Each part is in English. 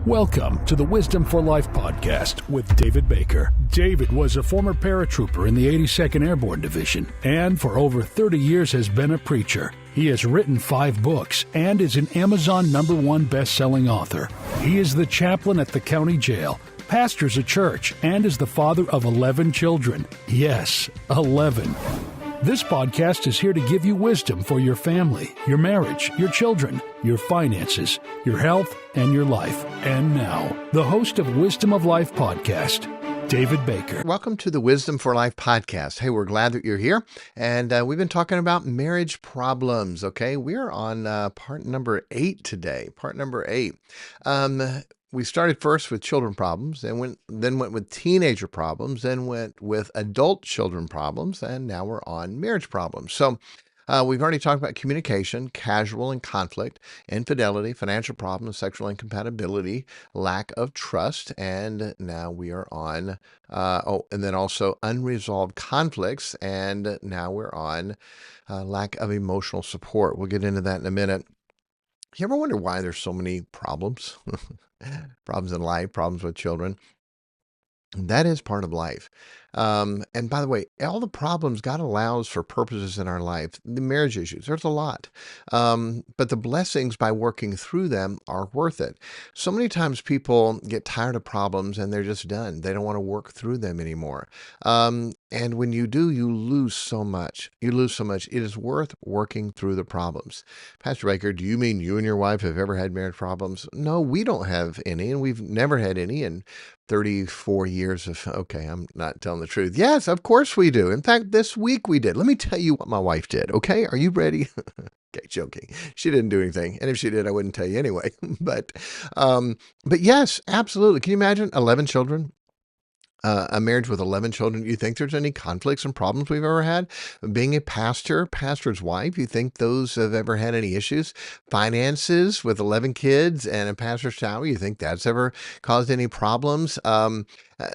Welcome to the Wisdom for Life podcast with David Baker. David was a former paratrooper in the 82nd Airborne Division and for over 30 years has been a preacher. He has written 5 books and is an Amazon #1 best-selling author. He is the chaplain at the county jail, pastors a church, and is the father of 11 children. Yes, 11. This podcast is here to give you wisdom for your family, your marriage, your children, your finances, your health, and your life. And now, the host of Wisdom of Life podcast, David Baker. Welcome to the Wisdom for Life podcast. Hey, we're glad that you're here. And we've been talking about marriage problems, okay? We're on part number 8 today, part number 8. We started first with children problems, and then went with teenager problems, then went with adult children problems, and now we're on marriage problems. So we've already talked about communication, casual and conflict, infidelity, financial problems, sexual incompatibility, lack of trust, and now we are on, and then also unresolved conflicts, and now we're on lack of emotional support. We'll get into that in a minute. You ever wonder why there's so many problems? Problems in life, problems with children. That is part of life. And by the way, all the problems God allows for purposes in our life, the marriage issues, there's a lot. But the blessings by working through them are worth it. So many times people get tired of problems and they're just done. They don't want to work through them anymore. And when you do, you lose so much. You lose so much. It is worth working through the problems. Pastor Baker, do you mean you and your wife have ever had marriage problems? No, we don't have any, and we've never had any in 34 years of, okay, I'm not telling the truth. Yes, of course we do. In fact, this week we did. Let me tell you what my wife did, okay? Are you ready? Okay, joking. She didn't do anything. And if she did, I wouldn't tell you anyway. But yes, absolutely. Can you imagine 11 children? A marriage with 11 children, you think there's any conflicts and problems we've ever had? Being a pastor's wife, you think those have ever had any issues? Finances with 11 kids and a pastor's salary, you think that's ever caused any problems?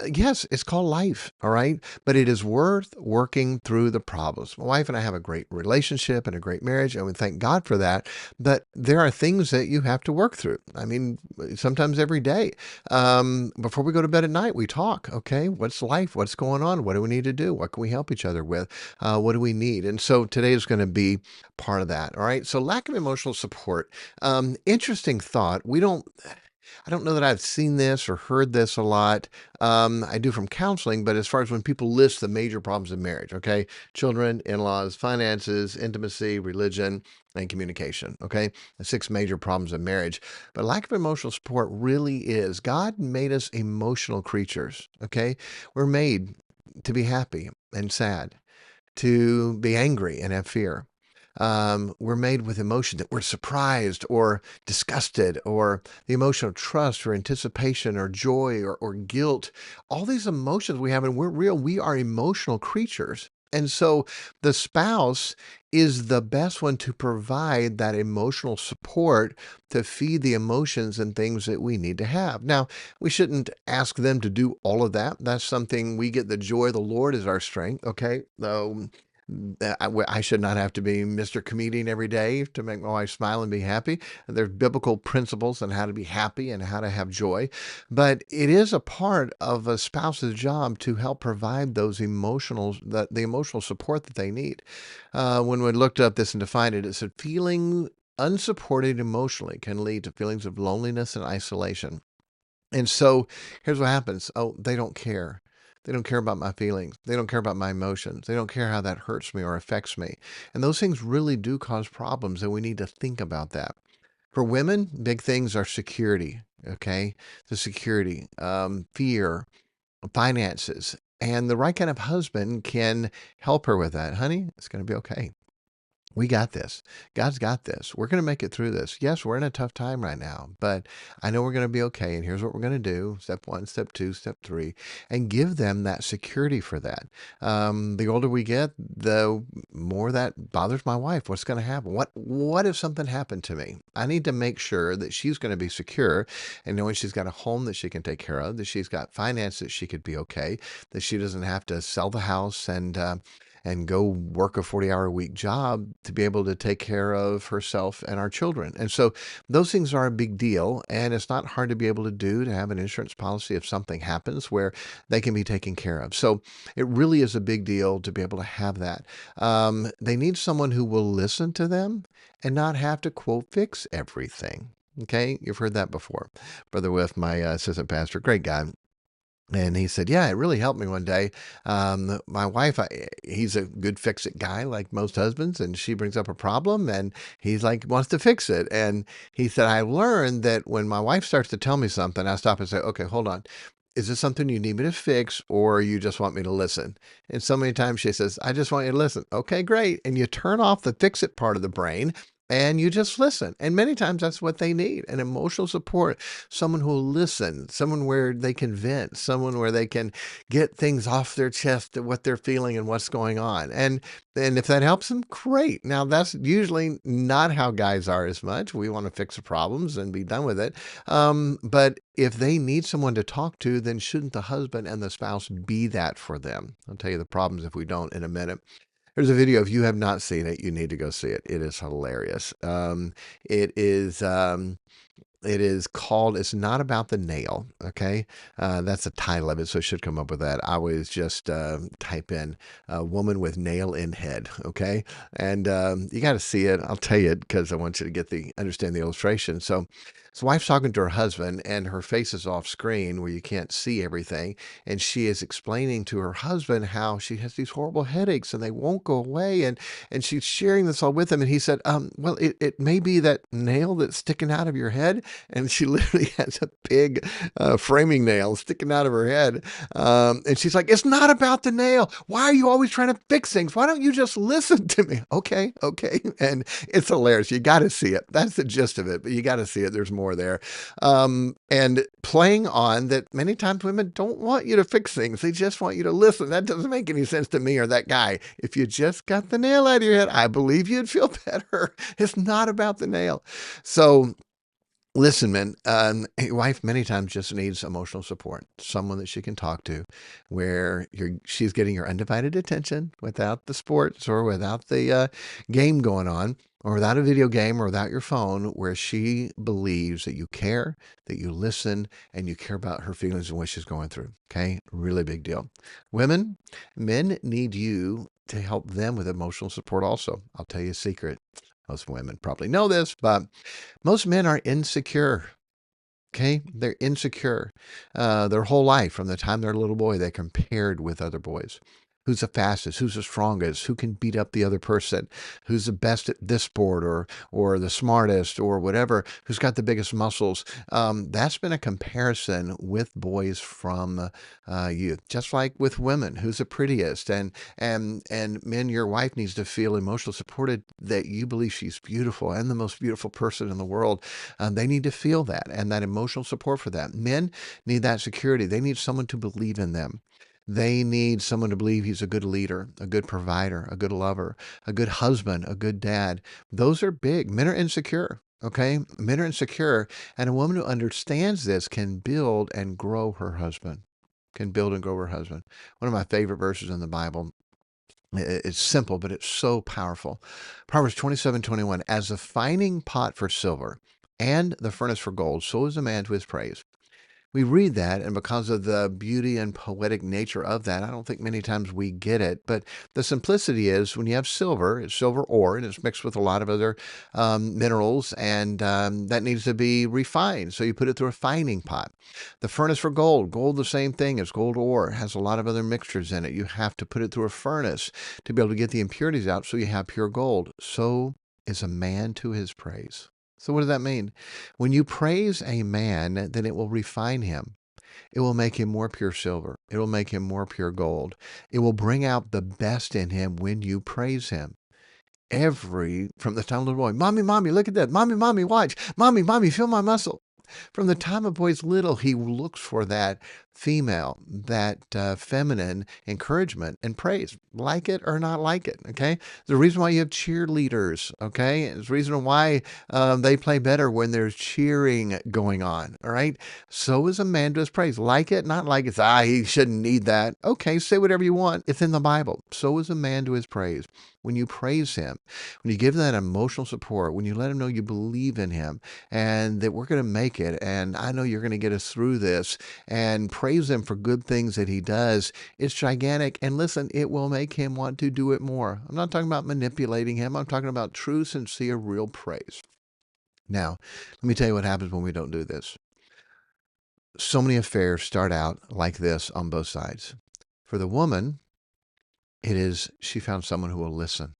Yes, it's called life, all right? But it is worth working through the problems. My wife and I have a great relationship and a great marriage, and we thank God for that. But there are things that you have to work through. I mean, sometimes every day. Before we go to bed at night, we talk, okay? What's life? What's going on? What do we need to do? What can we help each other with? What do we need? And so today is going to be part of that, all right? So lack of emotional support. Interesting thought. I don't know that I've seen this or heard this a lot. I do from counseling, but as far as when people list the major problems in marriage, okay? Children, in-laws, finances, intimacy, religion, and communication, okay? The 6 major problems in marriage. But lack of emotional support really is. God made us emotional creatures, okay? We're made to be happy and sad, to be angry and have fear. We're made with emotion that we're surprised or disgusted, or the emotion of trust or anticipation or joy or guilt. All these emotions we have, and we're real. We are emotional creatures. And so the spouse is the best one to provide that emotional support to feed the emotions and things that we need to have. Now, we shouldn't ask them to do all of that. That's something we get. The joy of the Lord is our strength, okay? I should not have to be Mr. Comedian every day to make my wife smile and be happy. There's biblical principles on how to be happy and how to have joy. But it is a part of a spouse's job to help provide those the emotional support that they need. When we looked up this and defined it, it said feeling unsupported emotionally can lead to feelings of loneliness and isolation. And so here's what happens. Oh, they don't care. They don't care about my feelings. They don't care about my emotions. They don't care how that hurts me or affects me. And those things really do cause problems, and we need to think about that. For women, big things are security, okay? The security, fear, finances. And the right kind of husband can help her with that. Honey, it's going to be okay. We got this. God's got this. We're going to make it through this. Yes, we're in a tough time right now, but I know we're going to be okay. And here's what we're going to do. Step 1, step 2, step 3, and give them that security for that. The older we get, the more that bothers my wife. What's going to happen? What if something happened to me? I need to make sure that she's going to be secure and knowing she's got a home that she can take care of, that she's got finance that she could be okay, that she doesn't have to sell the house and and go work a 40-hour-a-week job to be able to take care of herself and our children. And so those things are a big deal, and it's not hard to be able to do, to have an insurance policy if something happens where they can be taken care of. So it really is a big deal to be able to have that. They need someone who will listen to them and not have to, quote, fix everything. Okay, you've heard that before. Brother Whiff, my assistant pastor, great guy. And he said, yeah, it really helped me one day. My wife, he's a good fix-it guy, like most husbands, and she brings up a problem, and he's like, wants to fix it. And he said, I learned that when my wife starts to tell me something, I stop and say, okay, hold on. Is this something you need me to fix, or you just want me to listen? And so many times she says, I just want you to listen. Okay, great. And you turn off the fix-it part of the brain, and you just listen. And many times that's what they need, an emotional support, someone who will listen, someone where they can vent, someone where they can get things off their chest, what they're feeling and what's going on. And if that helps them, great. Now, that's usually not how guys are as much. We want to fix the problems and be done with it. But if they need someone to talk to, then shouldn't the husband and the spouse be that for them? I'll tell you the problems if we don't in a minute. There's a video. If you have not seen it, you need to go see it. It is hilarious. It is it is called It's Not About the Nail. Okay. That's the title of it. So it should come up with that. I always just type in woman with nail in head. Okay. And you got to see it. I'll tell you it because I want you to get understand the illustration. So his wife's talking to her husband, and her face is off screen where you can't see everything. And she is explaining to her husband how she has these horrible headaches and they won't go away. And she's sharing this all with him. And he said, well, it may be that nail that's sticking out of your head. And she literally has a big framing nail sticking out of her head. And she's like, it's not about the nail. Why are you always trying to fix things? Why don't you just listen to me? Okay. And it's hilarious. You got to see it. That's the gist of it, but you got to see it. There's more there. And playing on that, many times women don't want you to fix things. They just want you to listen. That doesn't make any sense to me or that guy. If you just got the nail out of your head, I believe you'd feel better. It's not about the nail. So listen, man, your wife many times just needs emotional support, someone that she can talk to, where she's getting your undivided attention without the sports or without the game going on, or without a video game or without your phone, where she believes that you care, that you listen, and you care about her feelings and what she's going through. Okay? Really big deal. Women, men need you to help them with emotional support also. I'll tell you a secret. Most women probably know this, but most men are insecure. Okay, they're insecure. Their whole life, from the time they're a little boy, they compared with other boys. Who's the fastest? Who's the strongest? Who can beat up the other person? Who's the best at this sport, or the smartest, or whatever? Who's got the biggest muscles? That's been a comparison with boys from youth, just like with women. Who's the prettiest? And men, your wife needs to feel emotionally supported that you believe she's beautiful and the most beautiful person in the world. They need to feel that and that emotional support for that. Men need that security. They need someone to believe in them. They need someone to believe he's a good leader, a good provider, a good lover, a good husband, a good dad. Those are big. Men are insecure. Okay. Men are insecure. And a woman who understands this can build and grow her husband. Can build and grow her husband. One of my favorite verses in the Bible. It's simple, but it's so powerful. Proverbs 27:21. As the fining pot for silver and the furnace for gold, so is a man to his praise. We read that, and because of the beauty and poetic nature of that, I don't think many times we get it. But the simplicity is, when you have silver, it's silver ore, and it's mixed with a lot of other minerals, and that needs to be refined. So you put it through a fining pot. The furnace for gold, the same thing. It's gold ore. It has a lot of other mixtures in it. You have to put it through a furnace to be able to get the impurities out so you have pure gold. So is a man to his praise. So what does that mean? When you praise a man, then it will refine him. It will make him more pure silver. It will make him more pure gold. It will bring out the best in him when you praise him. From the time of the boy, mommy, look at that. Mommy, watch. Mommy, feel my muscle. From the time a boy's little, he looks for that female, that feminine encouragement and praise, like it or not like it. Okay. The reason why you have cheerleaders. Okay. It's the reason why they play better when there's cheering going on. All right. So is a man to his praise. Like it, not like it's, he shouldn't need that. Okay. Say whatever you want. It's in the Bible. So is a man to his praise. When you praise him, when you give that emotional support, when you let him know you believe in him and that we're going to make it, and I know you're going to get us through this, and praise him for good things that he does, it's gigantic. And listen, it will make him want to do it more. I'm not talking about manipulating him. I'm talking about true, sincere, real praise. Now, let me tell you what happens when we don't do this. So many affairs start out like this on both sides. For the woman, it is she found someone who will listen,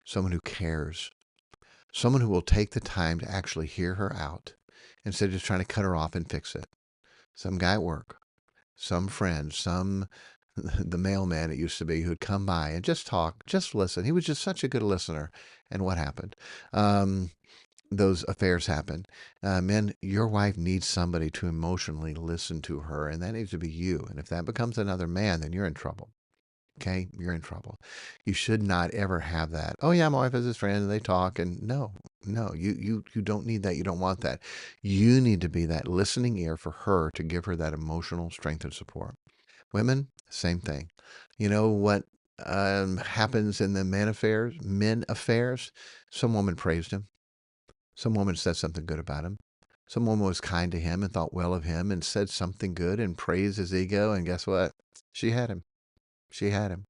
someone who cares, someone who will take the time to actually hear her out instead of just trying to cut her off and fix it. Some guy at work, some friend, the mailman it used to be who'd come by and just talk, just listen. He was just such a good listener. And what happened? Those affairs happen. Men, your wife needs somebody to emotionally listen to her, and that needs to be you. And if that becomes another man, then you're in trouble. Okay, you're in trouble. You should not ever have that. Oh yeah, my wife has this friend and they talk, and no, you don't need that. You don't want that. You need to be that listening ear for her to give her that emotional strength and support. Women, same thing. You know what happens in the men affairs? Some woman praised him. Some woman said something good about him. Some woman was kind to him and thought well of him and said something good and praised his ego. And guess what? She had him. She had him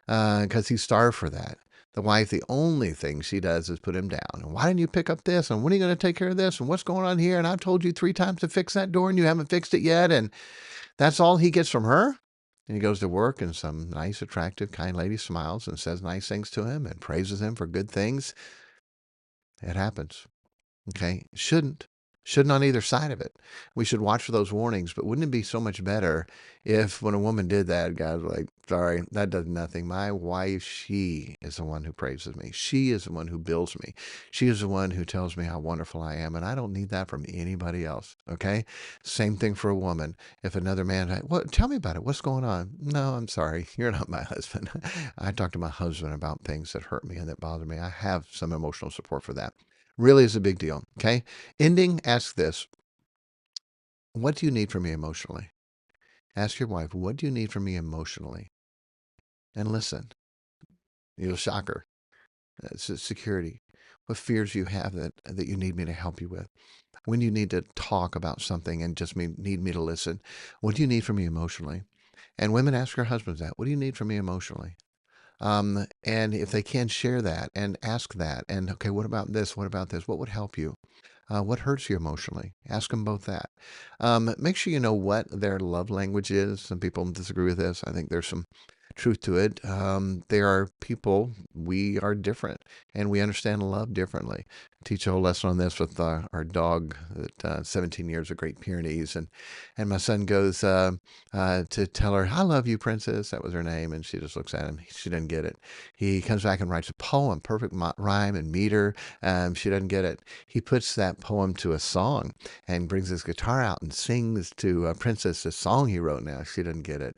because he starved for that. The wife, the only thing she does is put him down. And why didn't you pick up this? And when are you going to take care of this? And what's going on here? And I've told you 3 times to fix that door and you haven't fixed it yet. And that's all he gets from her. And he goes to work and some nice, attractive, kind lady smiles and says nice things to him and praises him for good things. It happens. Okay. Shouldn't on either side of it. We should watch for those warnings, but wouldn't it be so much better if when a woman did that, guys were like, sorry, that does nothing. My wife, she is the one who praises me. She is the one who builds me. She is the one who tells me how wonderful I am, and I don't need that from anybody else, okay? Same thing for a woman. If another man, well, tell me about it. What's going on? No, I'm sorry. You're not my husband. I talk to my husband about things that hurt me and that bother me. I have some emotional support for that. Really is a big deal, okay? Ending, ask this. What do you need from me emotionally? Ask your wife, what do you need from me emotionally? And listen. You'll shock her. It's security. What fears you have that you need me to help you with? When you need to talk about something and just need me to listen? What do you need from me emotionally? And women, ask your husbands that. What do you need from me emotionally? And if they can, share that and ask that. And okay, what about this? What about this? What would help you? What hurts you emotionally? Ask them both that. Make sure you know what their love language is. Some people disagree with this. I think there's some truth to it. There are people, we are different and we understand love differently. I teach a whole lesson on this with our dog that 17 years of Great Pyrenees. And my son goes to tell her, I love you, princess. That was her name. And she just looks at him. She doesn't get it. He comes back and writes a poem, perfect rhyme and meter. She doesn't get it. He puts that poem to a song and brings his guitar out and sings to Princess the song he wrote now. She doesn't get it.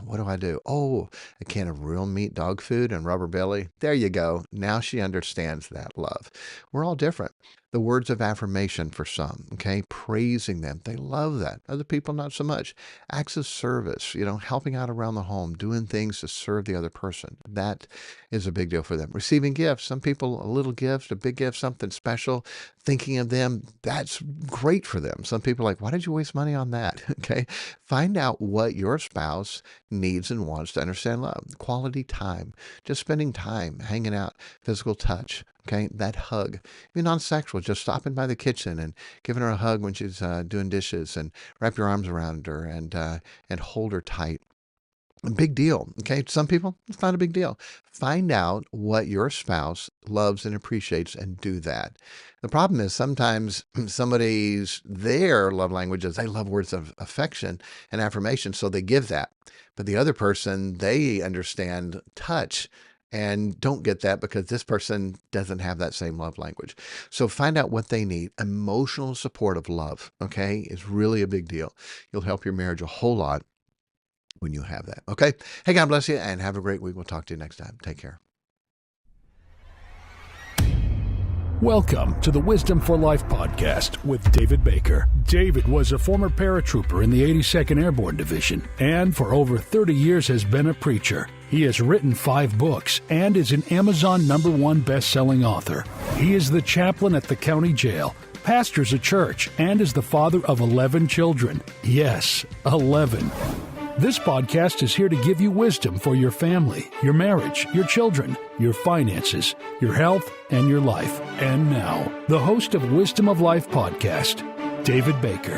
What do I do? Oh, a can of real meat dog food and rubber belly. There you go. Now she understands that love. We're all different. The words of affirmation for some, okay? Praising them. They love that. Other people, not so much. Acts of service, helping out around the home, doing things to serve the other person. That is a big deal for them. Receiving gifts. Some people, a little gift, a big gift, something special. Thinking of them, that's great for them. Some people are like, why did you waste money on that? Okay? Find out what your spouse needs and wants to understand love. Quality time. Just spending time, hanging out, physical touch. Okay, that hug. Even non-sexual, just stopping by the kitchen and giving her a hug when she's doing dishes and wrap your arms around her and hold her tight. A big deal. Okay, some people, it's not a big deal. Find out what your spouse loves and appreciates and do that. The problem is sometimes their love languages, they love words of affection and affirmation, so they give that. But the other person, they understand touch and don't get that because this person doesn't have that same love language. So find out what they need. Emotional support of love, okay, is really a big deal. You'll help your marriage a whole lot when you have that, okay? Hey, God bless you, and have a great week. We'll talk to you next time. Take care. Welcome to the Wisdom for Life podcast with David Baker. David was a former paratrooper in the 82nd Airborne Division and for over 30 years has been a preacher. He has written 5 books and is an Amazon #1 best-selling author. He is the chaplain at the county jail, pastors a church, and is the father of 11 children. Yes, 11. This podcast is here to give you wisdom for your family, your marriage, your children, your finances, your health, and your life. And now, the host of Wisdom of Life podcast, David Baker.